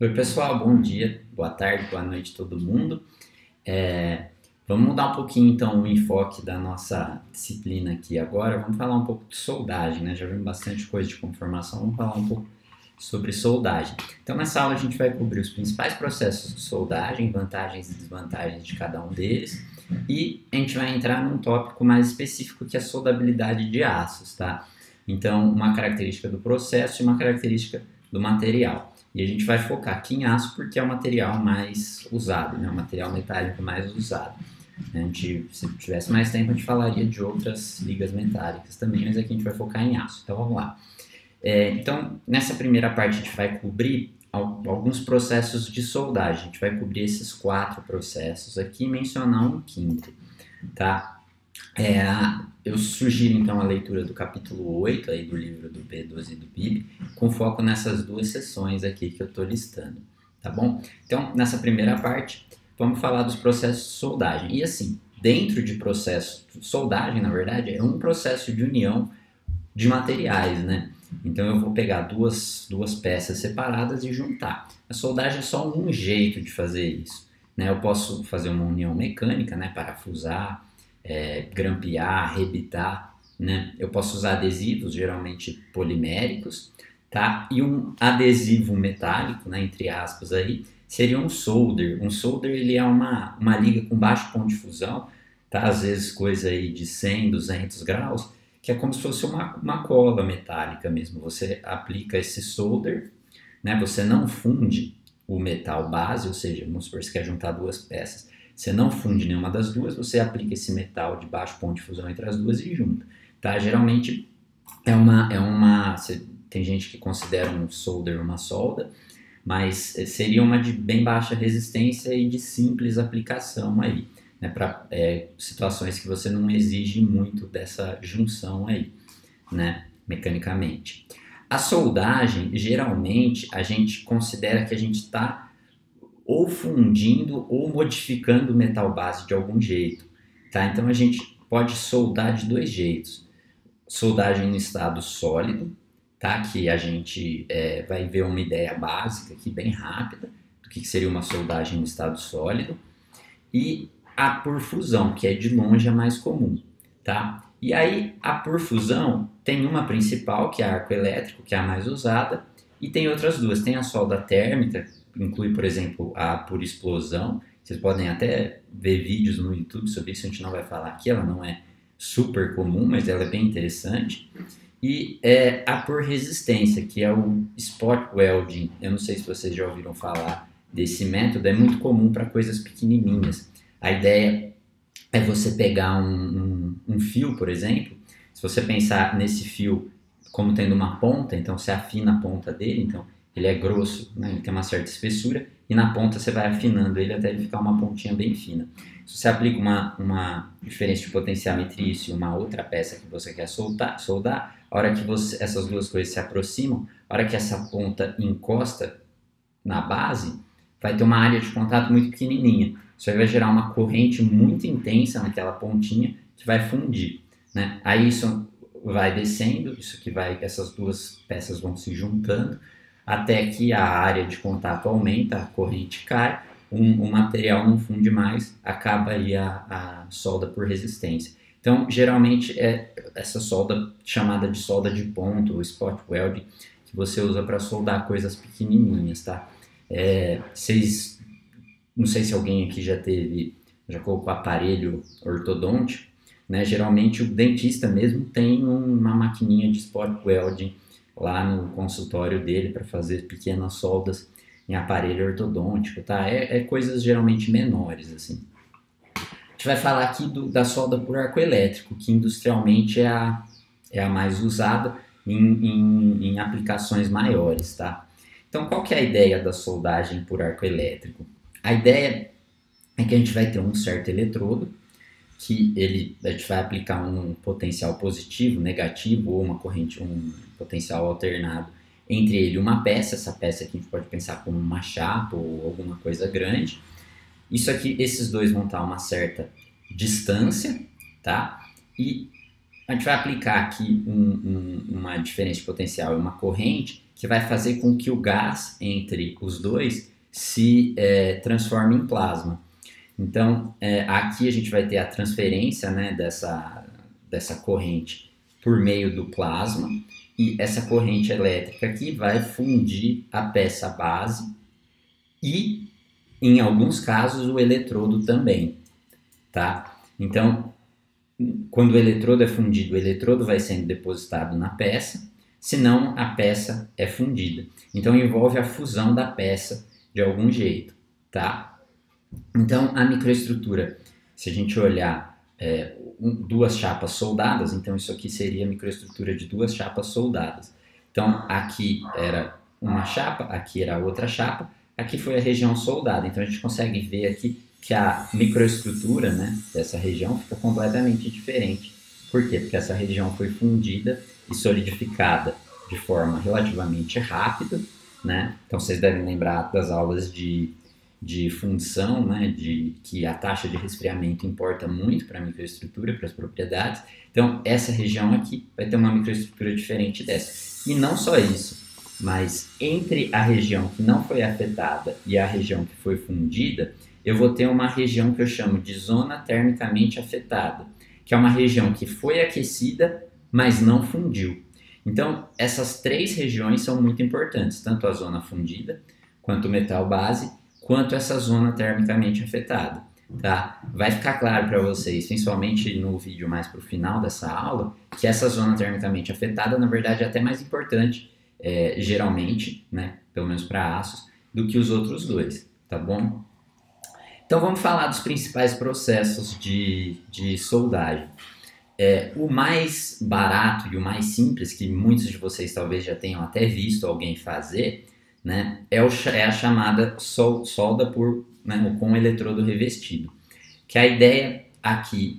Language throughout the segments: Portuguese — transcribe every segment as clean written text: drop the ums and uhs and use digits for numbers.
Oi pessoal, bom dia, boa tarde, boa noite todo mundo. Vamos mudar um pouquinho então o enfoque da nossa disciplina aqui agora. Vamos falar um pouco de soldagem, né? Já vimos bastante coisa de conformação, vamos falar um pouco sobre soldagem. Então nessa aula a gente vai cobrir os principais processos de soldagem, vantagens e desvantagens de cada um deles, e a gente vai entrar num tópico mais específico que é a soldabilidade de aços, tá? Então uma característica do processo e uma característica do material. E a gente vai focar aqui em aço porque é o material mais usado, né? O material metálico mais usado. Se tivesse mais tempo, a gente falaria de outras ligas metálicas também, mas aqui a gente vai focar em aço. Então vamos lá. Então, nessa primeira parte, a gente vai cobrir alguns processos de soldagem. A gente vai cobrir esses 4 processos aqui e mencionar um quinto, tá? Eu sugiro então a leitura do capítulo 8 aí do livro do B12 e do PIB, com foco nessas 2 sessões aqui que eu estou listando, tá bom? Então, nessa primeira parte, vamos falar dos processos de soldagem. E assim, dentro de processo de soldagem, na verdade, é um processo de união de materiais, né? Então eu vou pegar duas peças separadas e juntar. A soldagem é só um jeito de fazer isso, né? Eu posso fazer uma união mecânica, né? Parafusar, grampear, arrebitar, né? Eu posso usar adesivos, geralmente poliméricos, tá? E um adesivo metálico, né? Entre aspas aí, seria um solder. Um solder ele é uma liga com baixo ponto de fusão, tá? Às vezes coisa aí de 100, 200 graus, que é como se fosse uma cola metálica mesmo. Você aplica esse solder, né? Você não funde o metal base, ou seja, vamos supor que você quer juntar 2 peças. Você não funde nenhuma das duas, você aplica esse metal de baixo ponto de fusão entre as duas e junta. Tá? Geralmente tem gente que considera um solder uma solda, mas seria uma de bem baixa resistência e de simples aplicação aí, né, para situações que você não exige muito dessa junção aí, né, mecanicamente. A soldagem, geralmente, a gente considera que a gente está ou fundindo ou modificando o metal base de algum jeito, tá? Então a gente pode soldar de 2 jeitos. Soldagem no estado sólido, tá? Que a gente vai ver uma ideia básica aqui, bem rápida, do que seria uma soldagem no estado sólido. E a por fusão, que é de longe a mais comum, tá? E aí a por fusão tem uma principal, que é arco elétrico, que é a mais usada, e tem outras duas. Tem a solda térmica, inclui, por exemplo, a por explosão. Vocês podem até ver vídeos no YouTube sobre isso, a gente não vai falar aqui, ela não é super comum, mas ela é bem interessante. E a por resistência, que é o spot welding. Eu não sei se vocês já ouviram falar desse método, é muito comum para coisas pequenininhas. A ideia é você pegar um fio, por exemplo, se você pensar nesse fio como tendo uma ponta, então você afina a ponta dele, então ele é grosso, né? Ele tem uma certa espessura, e na ponta você vai afinando ele até ele ficar uma pontinha bem fina. Se você aplica uma diferença de potencial entre isso e uma outra peça que você quer soldar, a hora que essas duas coisas se aproximam, a hora que essa ponta encosta na base, vai ter uma área de contato muito pequenininha. Isso aí vai gerar uma corrente muito intensa naquela pontinha que vai fundir, né? Aí isso vai descendo, essas duas peças vão se juntando, até que a área de contato aumenta, a corrente cai, o material não funde mais, acaba aí a solda por resistência. Então, geralmente é essa solda chamada de solda de ponto, ou spot welding, que você usa para soldar coisas pequenininhas, tá? Não sei se alguém aqui já colocou aparelho ortodôntico, né? Geralmente o dentista mesmo tem uma maquininha de spot welding lá no consultório dele para fazer pequenas soldas em aparelho ortodôntico, tá? Coisas geralmente menores, assim. A gente vai falar aqui da solda por arco elétrico, que industrialmente é a mais usada em aplicações maiores, tá? Então, qual que é a ideia da soldagem por arco elétrico? A ideia é que a gente vai ter um certo eletrodo, que a gente vai aplicar um potencial positivo, negativo, ou uma corrente, um potencial alternado entre ele e uma peça. Essa peça aqui a gente pode pensar como uma chapa ou alguma coisa grande. Isso aqui, esses dois vão estar a uma certa distância, tá? E a gente vai aplicar aqui uma diferença de potencial e uma corrente que vai fazer com que o gás entre os dois se transforme em plasma. Então, aqui a gente vai ter a transferência, né, dessa corrente por meio do plasma, e essa corrente elétrica aqui vai fundir a peça base e, em alguns casos, o eletrodo também, tá? Então, quando o eletrodo é fundido, o eletrodo vai sendo depositado na peça, senão a peça é fundida. Então, envolve a fusão da peça de algum jeito, tá? Então, a microestrutura, se a gente olhar duas chapas soldadas, então isso aqui seria a microestrutura de duas chapas soldadas. Então, aqui era uma chapa, aqui era outra chapa, aqui foi a região soldada. Então, a gente consegue ver aqui que a microestrutura, né, dessa região fica completamente diferente. Por quê? Porque essa região foi fundida e solidificada de forma relativamente rápida, né? Então, vocês devem lembrar das aulas de função, né, de que a taxa de resfriamento importa muito para a microestrutura, para as propriedades. Então, essa região aqui vai ter uma microestrutura diferente dessa. E não só isso, mas entre a região que não foi afetada e a região que foi fundida, eu vou ter uma região que eu chamo de zona termicamente afetada, que é uma região que foi aquecida, mas não fundiu. Então, essas três regiões são muito importantes, tanto a zona fundida, quanto o metal base, quanto essa zona termicamente afetada, tá? Vai ficar claro para vocês, principalmente no vídeo mais para o final dessa aula, que essa zona termicamente afetada, na verdade, é até mais importante, geralmente, né, pelo menos para aços, do que os outros dois, tá bom? Então vamos falar dos principais processos de soldagem. O mais barato e o mais simples, que muitos de vocês talvez já tenham até visto alguém fazer, né, é a chamada solda com eletrodo revestido. Que a ideia aqui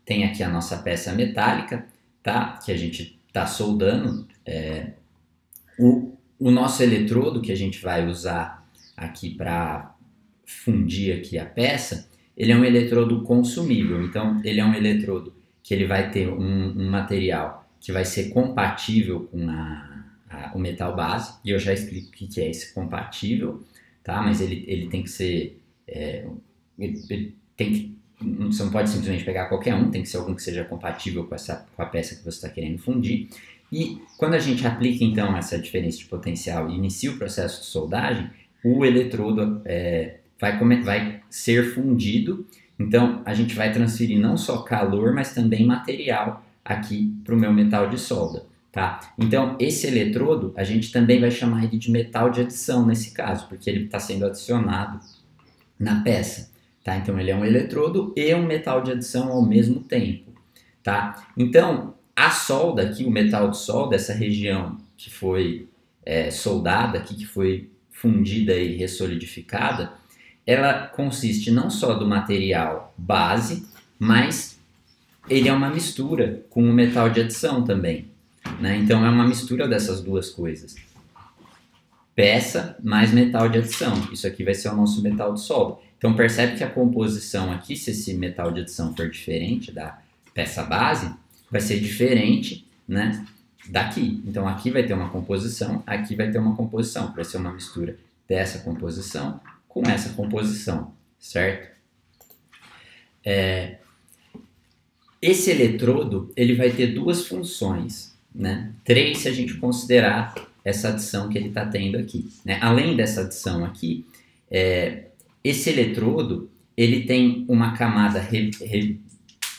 tem aqui a nossa peça metálica, tá, que a gente está soldando. O nosso eletrodo que a gente vai usar aqui para fundir aqui a peça, ele é um eletrodo consumível. Então, ele é um eletrodo que ele vai ter um material que vai ser compatível com o metal base, e eu já explico o que é esse compatível, tá? Mas ele tem que ser... você não pode simplesmente pegar qualquer um, tem que ser algum que seja compatível com a peça que você está querendo fundir. E quando a gente aplica, então, essa diferença de potencial e inicia o processo de soldagem, o eletrodo vai ser fundido. Então, a gente vai transferir não só calor, mas também material aqui para o meu metal de solda. Tá? Então, esse eletrodo, a gente também vai chamar ele de metal de adição nesse caso, porque ele está sendo adicionado na peça. Tá? Então, ele é um eletrodo e um metal de adição ao mesmo tempo. Tá? Então, a solda aqui, o metal de solda, essa região que foi soldada aqui, que foi fundida e ressolidificada, ela consiste não só do material base, mas ele é uma mistura com o metal de adição também. Né? Então é uma mistura dessas duas coisas. Peça mais metal de adição. Isso aqui vai ser o nosso metal de solda. Então percebe que a composição aqui, se esse metal de adição for diferente da peça base, vai ser diferente, né, daqui. Então aqui vai ter uma composição, aqui vai ter uma composição. Vai ser uma mistura dessa composição com essa composição, certo? Esse eletrodo ele vai ter duas funções, né? Três se a gente considerar essa adição que ele está tendo aqui. Né? Além dessa adição aqui, esse eletrodo ele tem uma camada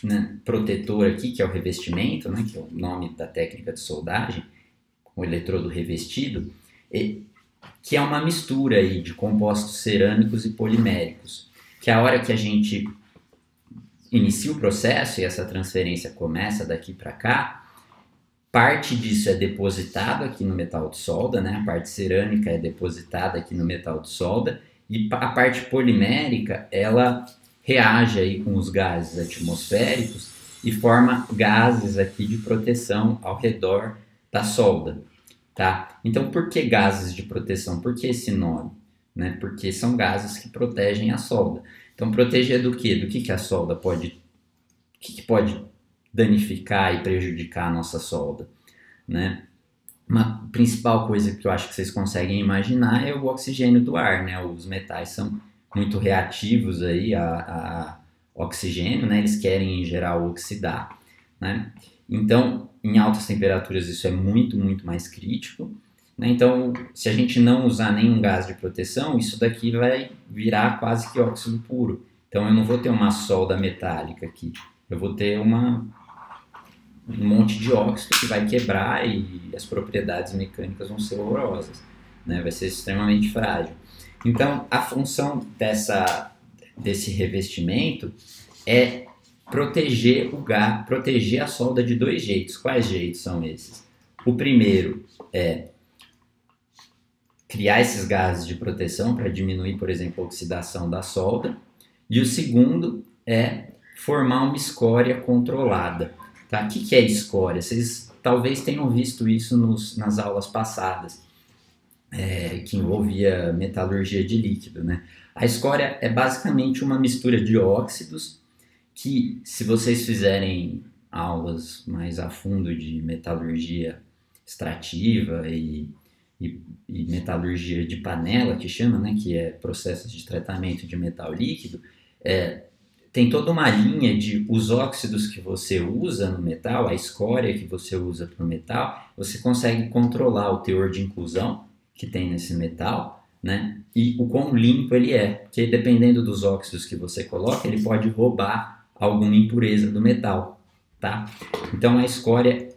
né, protetora aqui, que é o revestimento, né, que é o nome da técnica de soldagem, o eletrodo revestido, que é uma mistura aí de compostos cerâmicos e poliméricos, que a hora que a gente inicia o processo e essa transferência começa daqui para cá, parte disso é depositado aqui no metal de solda, né? A parte cerâmica é depositada aqui no metal de solda, e a parte polimérica, ela reage aí com os gases atmosféricos e forma gases aqui de proteção ao redor da solda. Tá? Então, por que gases de proteção? Por que esse nome? Né? Porque são gases que protegem a solda. Então, proteger do quê? Do que a solda pode... O que pode danificar e prejudicar a nossa solda, né? Uma principal coisa que eu acho que vocês conseguem imaginar é o oxigênio do ar, né? Os metais são muito reativos aí a oxigênio, né? Eles querem em geral oxidar, né? Então, em altas temperaturas isso é muito, muito mais crítico, né? Então, se a gente não usar nenhum gás de proteção, isso daqui vai virar quase que óxido puro. Então, eu não vou ter uma solda metálica aqui, eu vou ter um monte de óxido que vai quebrar e as propriedades mecânicas vão ser horrorosas, né? Vai ser extremamente frágil. Então, a função desse revestimento é proteger proteger a solda de dois jeitos. Quais jeitos são esses? O primeiro é criar esses gases de proteção para diminuir, por exemplo, a oxidação da solda. E o segundo é formar uma escória controlada. Tá? O que é escória? Vocês talvez tenham visto isso nas aulas passadas, que envolvia metalurgia de líquido, né? A escória é basicamente uma mistura de óxidos que, se vocês fizerem aulas mais a fundo de metalurgia extrativa e metalurgia de panela, que chama, né, que é processos de tratamento de metal líquido, tem toda uma linha de os óxidos que você usa no metal, a escória que você usa para o metal, você consegue controlar o teor de inclusão que tem nesse metal, né, e o quão limpo ele é, porque dependendo dos óxidos que você coloca, ele pode roubar alguma impureza do metal, tá? Então a escória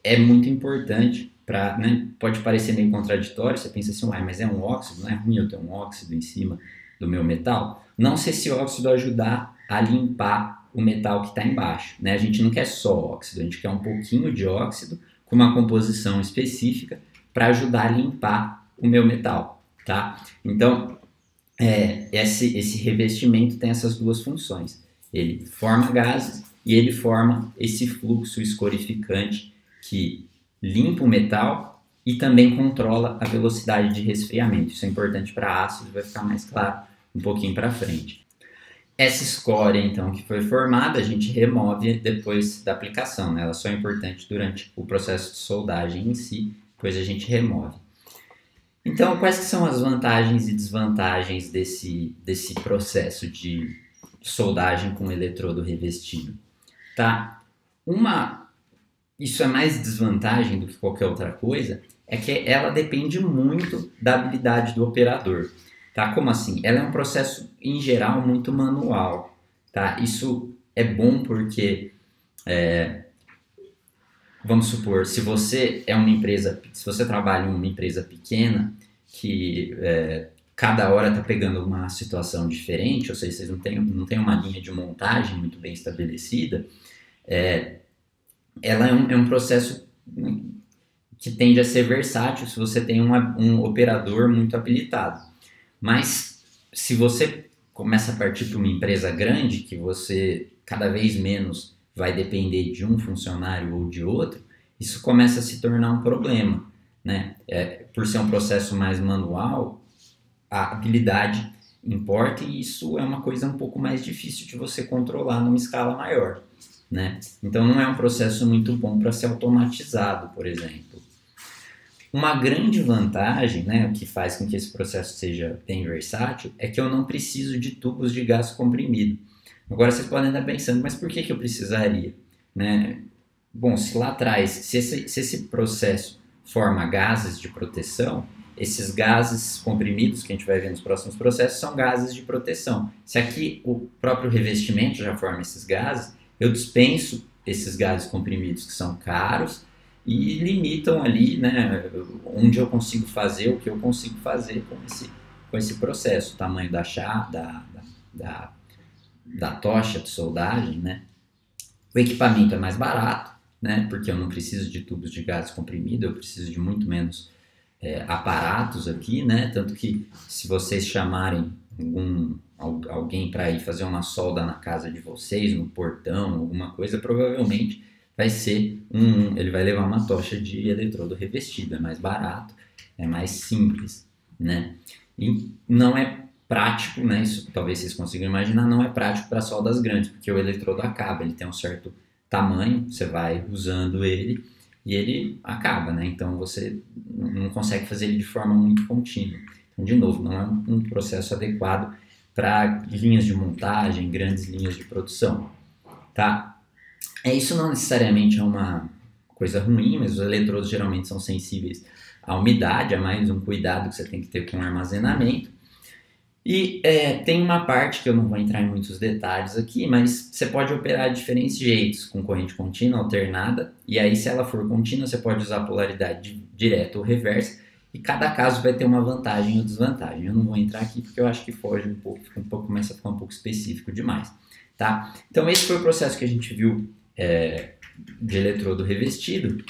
é muito importante para, né, pode parecer meio contraditório, você pensa assim, mas é um óxido, não é ruim eu ter um óxido em cima do meu metal? Não se esse óxido ajudar a limpar o metal que está embaixo, né? A gente não quer só óxido, a gente quer um pouquinho de óxido com uma composição específica para ajudar a limpar o meu metal, tá? Então, esse revestimento tem essas duas funções. Ele forma gases e ele forma esse fluxo escorificante que limpa o metal e também controla a velocidade de resfriamento. Isso é importante para ácido, vai ficar mais claro um pouquinho para frente. Essa escória, então, que foi formada, a gente remove depois da aplicação, né? Ela só é importante durante o processo de soldagem em si, depois a gente remove. Então, quais que são as vantagens e desvantagens desse processo de soldagem com eletrodo revestido? Tá? Isso é mais desvantagem do que qualquer outra coisa, é que ela depende muito da habilidade do operador. Tá? Como assim? Ela é um processo, em geral, muito manual. Tá? Isso é bom porque, vamos supor, se você trabalha em uma empresa pequena, que cada hora está pegando uma situação diferente, ou seja, vocês não têm uma linha de montagem muito bem estabelecida, ela é um processo que tende a ser versátil se você tem um operador muito habilitado. Mas se você começa a partir para uma empresa grande, que você cada vez menos vai depender de um funcionário ou de outro, isso começa a se tornar um problema, né? Por ser um processo mais manual, a habilidade importa e isso é uma coisa um pouco mais difícil de você controlar numa escala maior, né? Então não é um processo muito bom para ser automatizado, por exemplo. Uma grande vantagem, né, que faz com que esse processo seja bem versátil, é que eu não preciso de tubos de gás comprimido. Agora vocês podem estar pensando, mas por que eu precisaria? Né? Bom, se lá atrás, se esse processo forma gases de proteção, esses gases comprimidos que a gente vai ver nos próximos processos são gases de proteção. Se aqui o próprio revestimento já forma esses gases, eu dispenso esses gases comprimidos que são caros e limitam ali, né, onde eu consigo fazer, o que eu consigo fazer com esse processo, o tamanho da tocha de soldagem, né? O equipamento é mais barato, né, porque eu não preciso de tubos de gás comprimido, eu preciso de muito menos aparatos aqui, né? Tanto que se vocês chamarem alguém para ir fazer uma solda na casa de vocês, no portão, alguma coisa, provavelmente vai ser ele vai levar uma tocha de eletrodo revestido, é mais barato, é mais simples, né? E não é prático, né? Isso talvez vocês consigam imaginar, não é prático para soldas grandes, porque o eletrodo acaba, ele tem um certo tamanho, você vai usando ele e ele acaba, né? Então você não consegue fazer ele de forma muito contínua. Então, de novo, não é um processo adequado para linhas de montagem, grandes linhas de produção, tá? Isso não necessariamente é uma coisa ruim, mas os eletrodos geralmente são sensíveis à umidade, é mais um cuidado que você tem que ter com o armazenamento. E tem uma parte que eu não vou entrar em muitos detalhes aqui, mas você pode operar de diferentes jeitos, com corrente contínua, alternada, e aí se ela for contínua você pode usar polaridade direta ou reversa, e cada caso vai ter uma vantagem ou desvantagem. Eu não vou entrar aqui porque eu acho que foge um pouco, começa a ficar um pouco específico demais, tá? Então esse foi o processo que a gente viu de eletrodo revestido.